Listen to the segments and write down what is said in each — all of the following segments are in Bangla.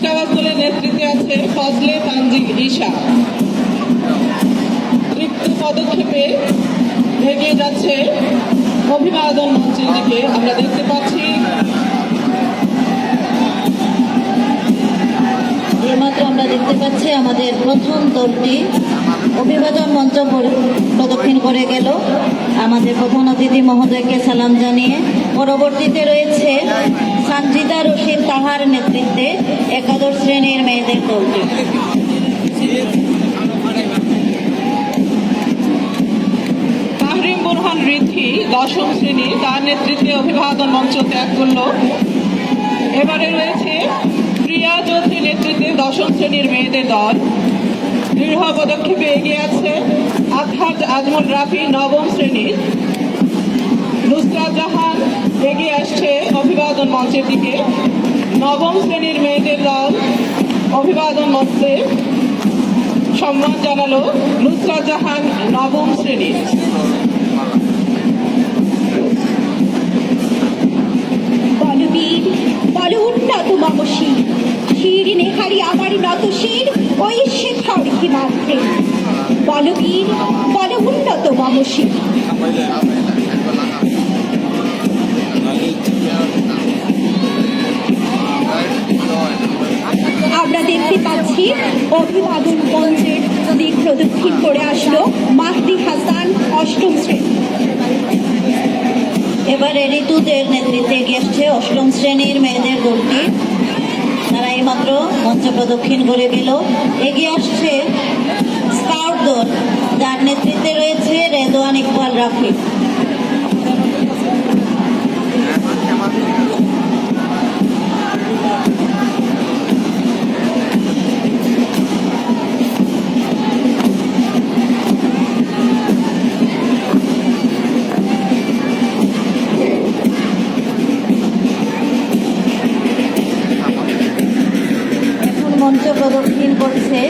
কুচকাওয়াজ দলের নেতৃত্বে আছে ফজলে তানজিল ঈশা। রিক্ত পদক্ষেপে এগিয়ে যাচ্ছে অভিবাদন মঞ্চের দিকে। আমরা দেখতে পাচ্ছি এইমাত্র আমরা দেখতে পাচ্ছি আমাদের প্রথম দলটি অভিবাদন মঞ্চ প্রদক্ষিণ করে গেল আমাদের প্রধান অতিথি মহোদয়কে সালাম জানিয়ে। পরবর্তীতে রয়েছে সানজিদা রশিদ তাহার নেতৃত্বে একাদশ শ্রেণীর মেয়েদের দলটি। তাহরিম বুরহান রিথি দশম শ্রেণী, তার নেতৃত্বে অভিবাদন মঞ্চ ত্যাগ করল। এবারে রয়েছে প্রিয়া চৌধুরী নেতৃত্বে দশম শ্রেণীর মেয়েদের দল। দৃঢ় পদক্ষেপে এগিয়ে আছে আজহার আজমল রাফি নবম শ্রেণীর। নুসরাত জাহান এগিয়ে আসছে অভিবাদন মঞ্চের দিকে। নবম শ্রেণীর মেয়েদের দল অভিবাদন মঞ্চে সম্মান জানালো নুসরাত জাহান নবম শ্রেণীর। বলবীর বল উন্নত মম শির, শির নেহারি আমার নত শির ওই শেখর হিমাত্রে। বলবীর বল উন্নত মম শির। আমরা দেখতে পাচ্ছি অভিবাদন মঞ্চের দিক প্রদক্ষিণ করে আসলো মাহদি হাসান অষ্টম শ্রেণী। এবারে ঋতুদের নেতৃত্বে এগিয়ে আসছে অষ্টম শ্রেণীর মেয়েদের দলটি। তারা এইমাত্র মঞ্চ প্রদক্ষিণ করে গেল। এগিয়ে আসছে স্কাউট দল, যার নেতৃত্বে রয়েছে রেদওয়ান ইকবাল রাফি। মঞ্চ প্রদক্ষিণ করছে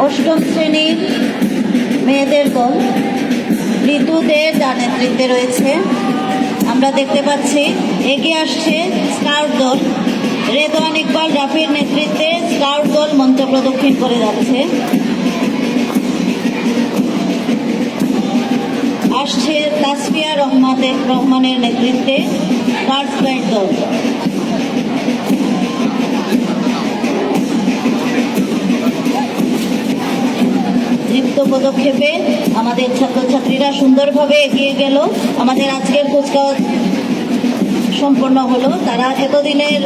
অষ্টম শ্রেণীর মেয়েদের দল ঋতুদের, যার নেতৃত্বে রয়েছে আমরা দেখতে পাচ্ছি এগিয়ে আসছে স্কাউট দল। রেদওয়ান ইকবাল রাফির নেতৃত্বে স্কাউট দল মঞ্চ প্রদক্ষিণ করে যাচ্ছে। আসছে তাসফিয়া রহমানের নেতৃত্বে গার্লস গাইড দল। দীপ্ত পদক্ষেপে আমাদের ছাত্রছাত্রীরা সুন্দরভাবে এগিয়ে গেল। আমাদের আজকের কুচকাওয়াজ সম্পন্ন হলো। তারা এতদিনের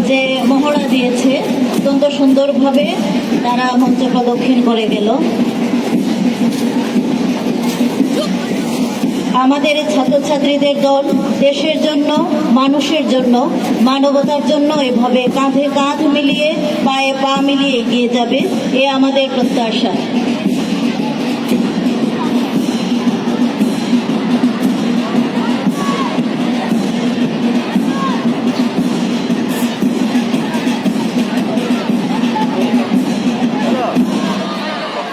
যে মহড়া দিয়েছে অত্যন্ত সুন্দরভাবে তারা মঞ্চ প্রদক্ষিণ করে গেল। আমাদের এই ছাত্রছাত্রীদের দল দেশের জন্য, মানুষের জন্য, মানবতার জন্য এভাবে কাঁধে কাঁধ মিলিয়ে পায়ে পা মিলিয়ে এগিয়ে যাবে, এ আমাদের প্রত্যাশা।